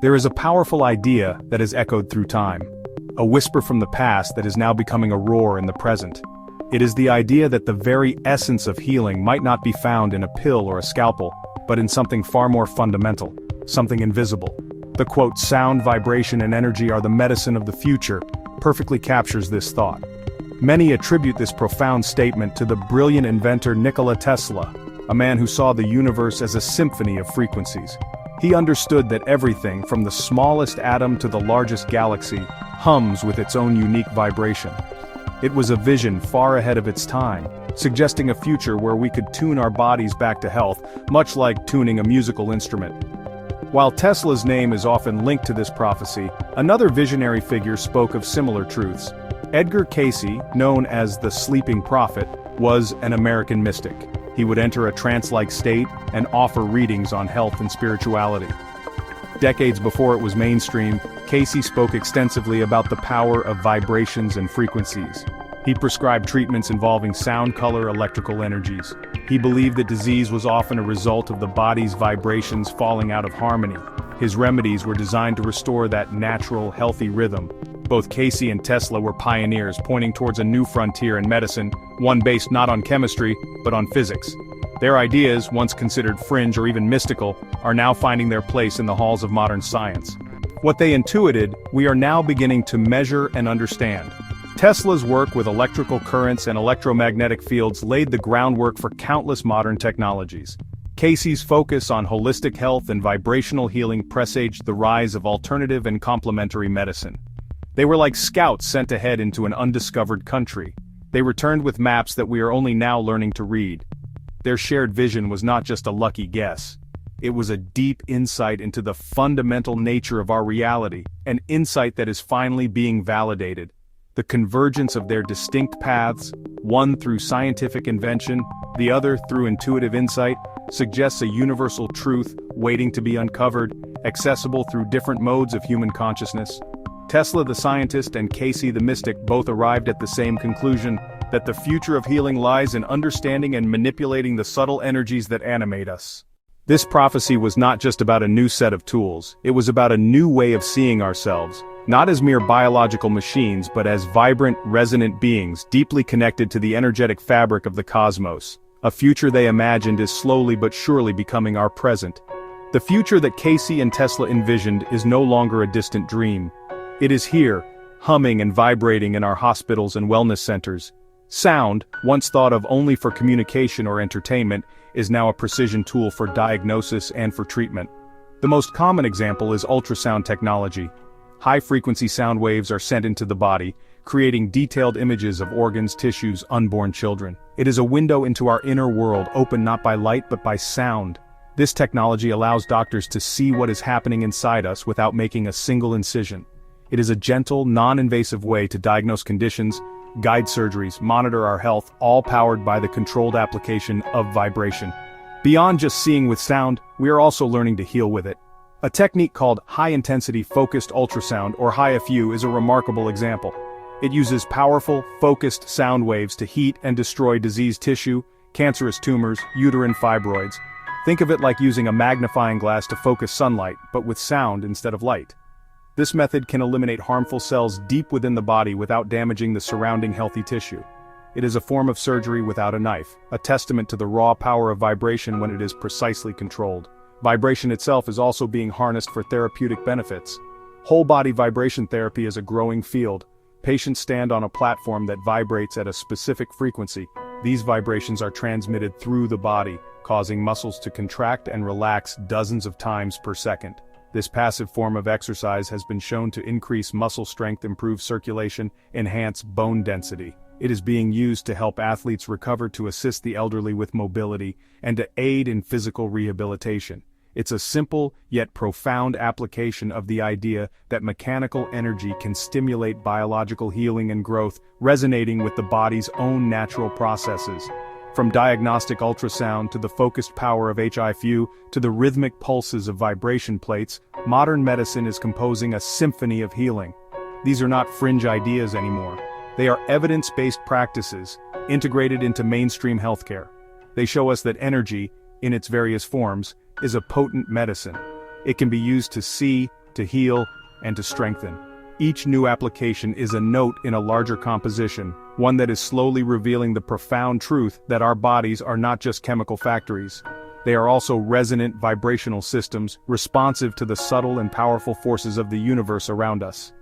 There is a powerful idea that has echoed through time, a whisper from the past that is now becoming a roar in the present. It is the idea that the very essence of healing might not be found in a pill or a scalpel, but in something far more fundamental, something invisible. The quote, "sound, vibration, and energy are the medicine of the future," perfectly captures this thought. Many attribute this profound statement to the brilliant inventor Nikola Tesla, a man who saw the universe as a symphony of frequencies. He understood that everything, from the smallest atom to the largest galaxy, hums with its own unique vibration. It was a vision far ahead of its time, suggesting a future where we could tune our bodies back to health, much like tuning a musical instrument. While Tesla's name is often linked to this prophecy, another visionary figure spoke of similar truths. Edgar Cayce, known as the Sleeping Prophet, was an American mystic. He would enter a trance-like state and offer readings on health and spirituality. Decades before it was mainstream, Cayce spoke extensively about the power of vibrations and frequencies. He prescribed treatments involving sound, color, electrical energies. He believed that disease was often a result of the body's vibrations falling out of harmony. His remedies were designed to restore that natural, healthy rhythm. Both Cayce and Tesla were pioneers pointing towards a new frontier in medicine, one based not on chemistry, but on physics. Their ideas, once considered fringe or even mystical, are now finding their place in the halls of modern science. What they intuited, we are now beginning to measure and understand. Tesla's work with electrical currents and electromagnetic fields laid the groundwork for countless modern technologies. Cayce's focus on holistic health and vibrational healing presaged the rise of alternative and complementary medicine. They were like scouts sent ahead into an undiscovered country. They returned with maps that we are only now learning to read. Their shared vision was not just a lucky guess. It was a deep insight into the fundamental nature of our reality, an insight that is finally being validated. The convergence of their distinct paths, one through scientific invention, the other through intuitive insight, suggests a universal truth waiting to be uncovered, accessible through different modes of human consciousness. Tesla the scientist and Cayce the mystic both arrived at the same conclusion, that the future of healing lies in understanding and manipulating the subtle energies that animate us. This prophecy was not just about a new set of tools, it was about a new way of seeing ourselves, not as mere biological machines but as vibrant, resonant beings deeply connected to the energetic fabric of the cosmos. A future they imagined is slowly but surely becoming our present. The future that Cayce and Tesla envisioned is no longer a distant dream. It is here, humming and vibrating in our hospitals and wellness centers. Sound, once thought of only for communication or entertainment, is now a precision tool for diagnosis and for treatment. The most common example is ultrasound technology. High-frequency sound waves are sent into the body, creating detailed images of organs, tissues, unborn children. It is a window into our inner world, open not by light but by sound. This technology allows doctors to see what is happening inside us without making a single incision. It is a gentle, non-invasive way to diagnose conditions, guide surgeries, monitor our health, all powered by the controlled application of vibration. Beyond just seeing with sound, we are also learning to heal with it. A technique called high-intensity focused ultrasound or HIFU is a remarkable example. It uses powerful, focused sound waves to heat and destroy diseased tissue, cancerous tumors, uterine fibroids. Think of it like using a magnifying glass to focus sunlight, but with sound instead of light. This method can eliminate harmful cells deep within the body without damaging the surrounding healthy tissue. It is a form of surgery without a knife, a testament to the raw power of vibration when it is precisely controlled. Vibration itself is also being harnessed for therapeutic benefits. Whole-body vibration therapy is a growing field. Patients stand on a platform that vibrates at a specific frequency. These vibrations are transmitted through the body, causing muscles to contract and relax dozens of times per second. This passive form of exercise has been shown to increase muscle strength, improve circulation, enhance bone density. It is being used to help athletes recover, to assist the elderly with mobility, and to aid in physical rehabilitation. It's a simple, yet profound application of the idea that mechanical energy can stimulate biological healing and growth, resonating with the body's own natural processes. From diagnostic ultrasound to the focused power of HIFU to the rhythmic pulses of vibration plates, modern medicine is composing a symphony of healing. These are not fringe ideas anymore. They are evidence-based practices, integrated into mainstream healthcare. They show us that energy, in its various forms, is a potent medicine. It can be used to see, to heal, and to strengthen. Each new application is a note in a larger composition, one that is slowly revealing the profound truth that our bodies are not just chemical factories. They are also resonant vibrational systems, responsive to the subtle and powerful forces of the universe around us.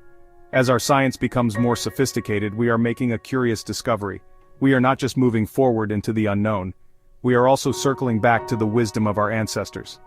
As our science becomes more sophisticated, we are making a curious discovery. We are not just moving forward into the unknown. We are also circling back to the wisdom of our ancestors.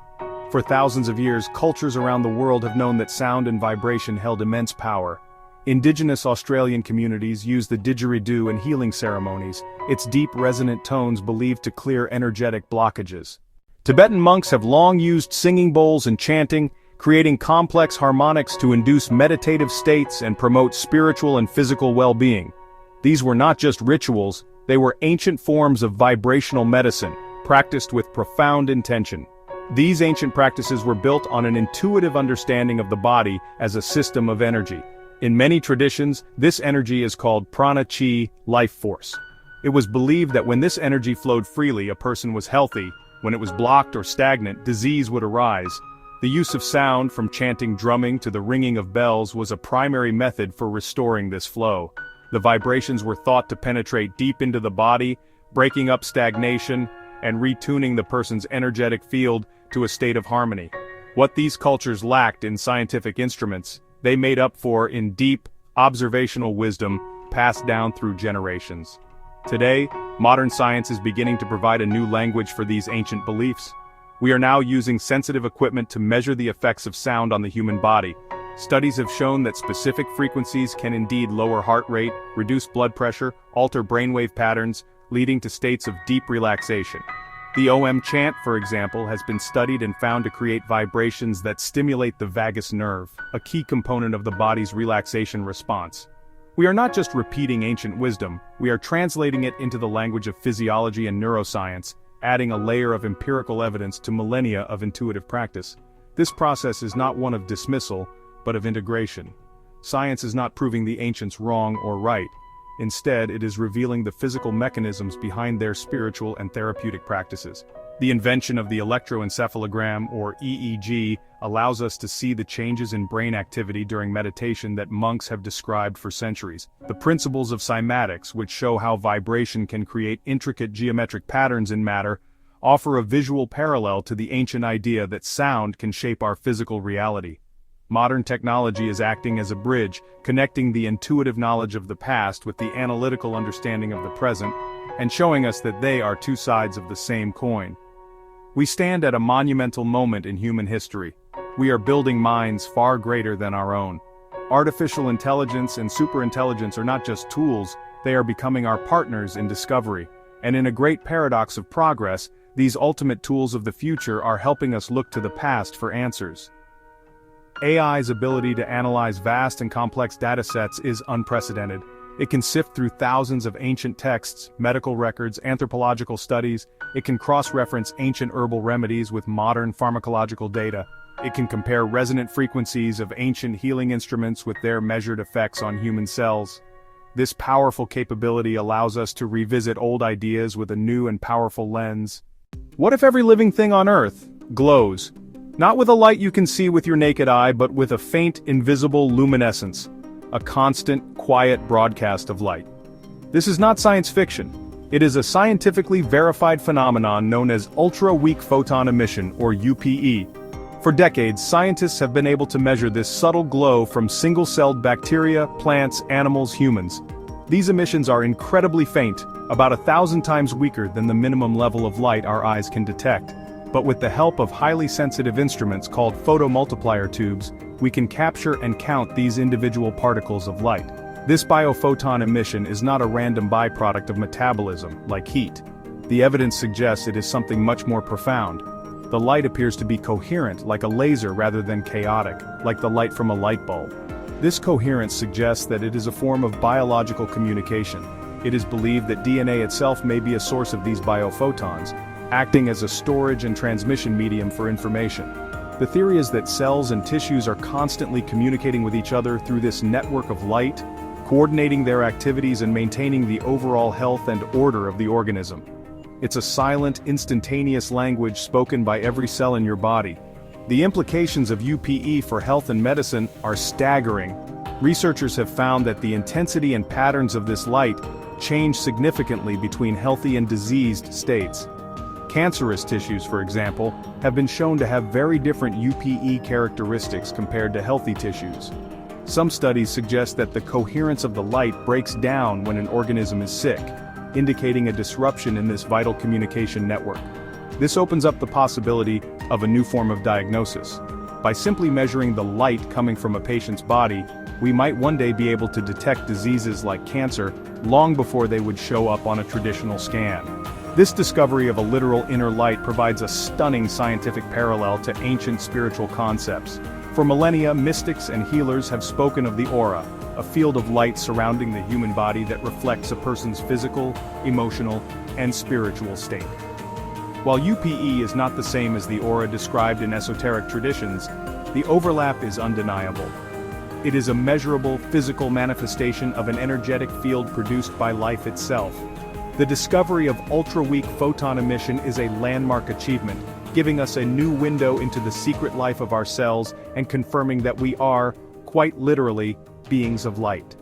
For thousands of years, cultures around the world have known that sound and vibration held immense power. Indigenous Australian communities use the didgeridoo in healing ceremonies, its deep resonant tones believed to clear energetic blockages. Tibetan monks have long used singing bowls and chanting, creating complex harmonics to induce meditative states and promote spiritual and physical well-being. These were not just rituals, they were ancient forms of vibrational medicine, practiced with profound intention. These ancient practices were built on an intuitive understanding of the body as a system of energy. In many traditions, this energy is called prana chi, life force. It was believed that when this energy flowed freely, a person was healthy. When it was blocked or stagnant, disease would arise. The use of sound, from chanting drumming to the ringing of bells, was a primary method for restoring this flow. The vibrations were thought to penetrate deep into the body, breaking up stagnation, and retuning the person's energetic field to a state of harmony. What these cultures lacked in scientific instruments, they made up for in deep, observational wisdom passed down through generations. Today, modern science is beginning to provide a new language for these ancient beliefs. We are now using sensitive equipment to measure the effects of sound on the human body. Studies have shown that specific frequencies can indeed lower heart rate, reduce blood pressure, alter brainwave patterns, leading to states of deep relaxation. The OM chant, for example, has been studied and found to create vibrations that stimulate the vagus nerve, a key component of the body's relaxation response. We are not just repeating ancient wisdom, we are translating it into the language of physiology and neuroscience, adding a layer of empirical evidence to millennia of intuitive practice. This process is not one of dismissal, but of integration. Science is not proving the ancients wrong or right. Instead, it is revealing the physical mechanisms behind their spiritual and therapeutic practices. The invention of the electroencephalogram, or EEG, allows us to see the changes in brain activity during meditation that monks have described for centuries. The principles of cymatics, which show how vibration can create intricate geometric patterns in matter, offer a visual parallel to the ancient idea that sound can shape our physical reality. Modern technology is acting as a bridge, connecting the intuitive knowledge of the past with the analytical understanding of the present, and showing us that they are two sides of the same coin. We stand at a monumental moment in human history. We are building minds far greater than our own. Artificial intelligence and superintelligence are not just tools, they are becoming our partners in discovery. And in a great paradox of progress, these ultimate tools of the future are helping us look to the past for answers. AI's ability to analyze vast and complex datasets is unprecedented. It can sift through thousands of ancient texts, medical records, anthropological studies. It can cross-reference ancient herbal remedies with modern pharmacological data. It can compare resonant frequencies of ancient healing instruments with their measured effects on human cells. This powerful capability allows us to revisit old ideas with a new and powerful lens. What if every living thing on Earth glows? Not with a light you can see with your naked eye, but with a faint, invisible luminescence. A constant, quiet broadcast of light. This is not science fiction. It is a scientifically verified phenomenon known as ultra-weak photon emission, or UPE. For decades, scientists have been able to measure this subtle glow from single-celled bacteria, plants, animals, humans. These emissions are incredibly faint, about 1,000 times weaker than the minimum level of light our eyes can detect. But with the help of highly sensitive instruments called photomultiplier tubes, we can capture and count these individual particles of light. This biophoton emission is not a random byproduct of metabolism, like heat. The evidence suggests it is something much more profound. The light appears to be coherent, like a laser rather than chaotic, like the light from a light bulb. This coherence suggests that it is a form of biological communication. It is believed that DNA itself may be a source of these biophotons, acting as a storage and transmission medium for information. The theory is that cells and tissues are constantly communicating with each other through this network of light, coordinating their activities and maintaining the overall health and order of the organism. It's a silent, instantaneous language spoken by every cell in your body. The implications of UPE for health and medicine are staggering. Researchers have found that the intensity and patterns of this light change significantly between healthy and diseased states. Cancerous tissues, for example, have been shown to have very different UPE characteristics compared to healthy tissues. Some studies suggest that the coherence of the light breaks down when an organism is sick, indicating a disruption in this vital communication network. This opens up the possibility of a new form of diagnosis. By simply measuring the light coming from a patient's body, we might one day be able to detect diseases like cancer long before they would show up on a traditional scan. This discovery of a literal inner light provides a stunning scientific parallel to ancient spiritual concepts. For millennia, mystics and healers have spoken of the aura, a field of light surrounding the human body that reflects a person's physical, emotional, and spiritual state. While UPE is not the same as the aura described in esoteric traditions, the overlap is undeniable. It is a measurable, physical manifestation of an energetic field produced by life itself. The discovery of ultra-weak photon emission is a landmark achievement, giving us a new window into the secret life of our cells and confirming that we are, quite literally, beings of light.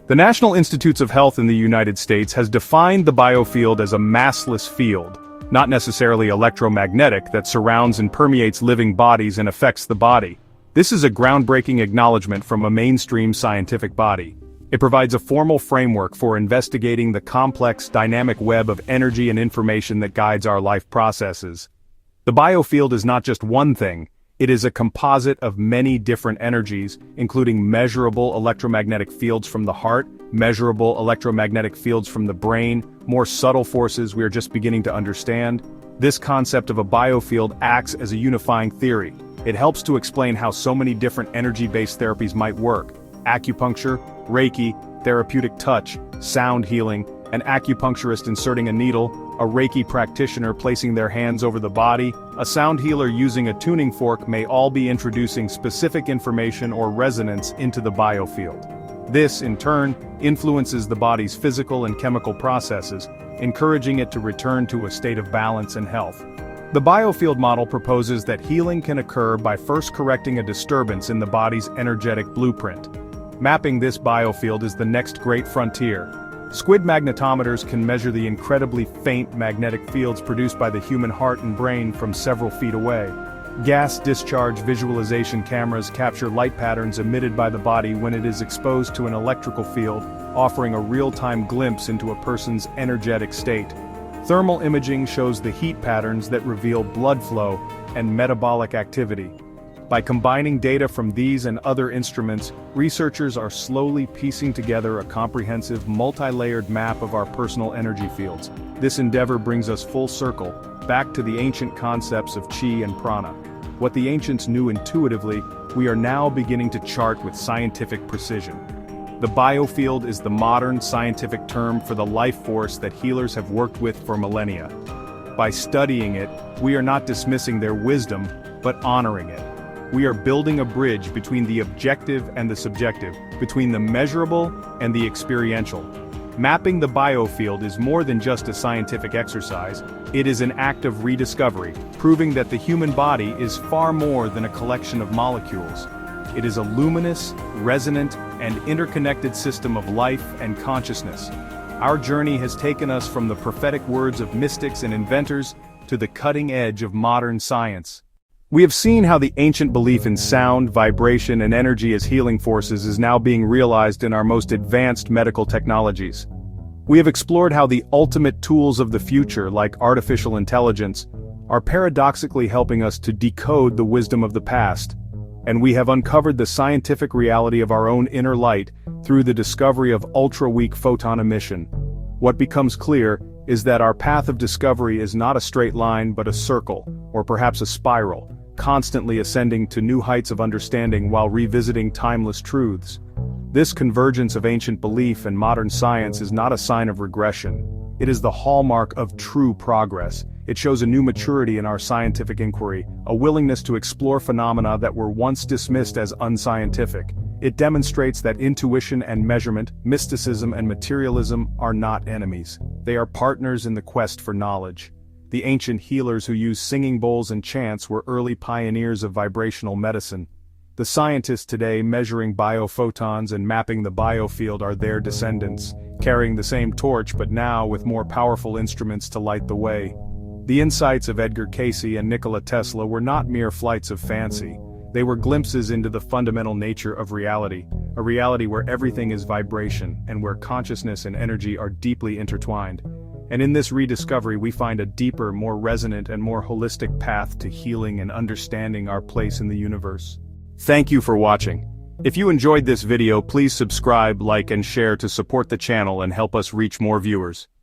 The National Institutes of Health in the United States has defined the biofield as a massless field, not necessarily electromagnetic, that surrounds and permeates living bodies and affects the body. This is a groundbreaking acknowledgement from a mainstream scientific body. It provides a formal framework for investigating the complex, dynamic web of energy and information that guides our life processes. The biofield is not just one thing, it is a composite of many different energies, including measurable electromagnetic fields from the heart, measurable electromagnetic fields from the brain, more subtle forces we are just beginning to understand. This concept of a biofield acts as a unifying theory. It helps to explain how so many different energy-based therapies might work. Acupuncture, Reiki, therapeutic touch, sound healing, an acupuncturist inserting a needle, a Reiki practitioner placing their hands over the body, a sound healer using a tuning fork may all be introducing specific information or resonance into the biofield. This, in turn, influences the body's physical and chemical processes, encouraging it to return to a state of balance and health. The biofield model proposes that healing can occur by first correcting a disturbance in the body's energetic blueprint. Mapping this biofield is the next great frontier. Squid magnetometers can measure the incredibly faint magnetic fields produced by the human heart and brain from several feet away. Gas discharge visualization cameras capture light patterns emitted by the body when it is exposed to an electrical field, offering a real-time glimpse into a person's energetic state. Thermal imaging shows the heat patterns that reveal blood flow and metabolic activity. By combining data from these and other instruments, researchers are slowly piecing together a comprehensive, multi-layered map of our personal energy fields. This endeavor brings us full circle, back to the ancient concepts of Qi and Prana. What the ancients knew intuitively, we are now beginning to chart with scientific precision. The biofield is the modern scientific term for the life force that healers have worked with for millennia. By studying it, we are not dismissing their wisdom, but honoring it. We are building a bridge between the objective and the subjective, between the measurable and the experiential. Mapping the biofield is more than just a scientific exercise, it is an act of rediscovery, proving that the human body is far more than a collection of molecules. It is a luminous, resonant, and interconnected system of life and consciousness. Our journey has taken us from the prophetic words of mystics and inventors to the cutting edge of modern science. We have seen how the ancient belief in sound, vibration, and energy as healing forces is now being realized in our most advanced medical technologies. We have explored how the ultimate tools of the future, like artificial intelligence, are paradoxically helping us to decode the wisdom of the past. And we have uncovered the scientific reality of our own inner light through the discovery of ultra-weak photon emission. What becomes clear is that our path of discovery is not a straight line but a circle, or perhaps a spiral, constantly ascending to new heights of understanding while revisiting timeless truths. This convergence of ancient belief and modern science is not a sign of regression. It is the hallmark of true progress. It shows a new maturity in our scientific inquiry, a willingness to explore phenomena that were once dismissed as unscientific. It demonstrates that intuition and measurement, mysticism and materialism are not enemies. They are partners in the quest for knowledge. The ancient healers who used singing bowls and chants were early pioneers of vibrational medicine. The scientists today measuring biophotons and mapping the biofield are their descendants, carrying the same torch but now with more powerful instruments to light the way. The insights of Edgar Cayce and Nikola Tesla were not mere flights of fancy. They were glimpses into the fundamental nature of reality, a reality where everything is vibration and where consciousness and energy are deeply intertwined. And in this rediscovery we find a deeper, more resonant and more holistic path to healing and understanding our place in the universe. Thank you for watching. If you enjoyed this video, please subscribe, like and share to support the channel and help us reach more viewers.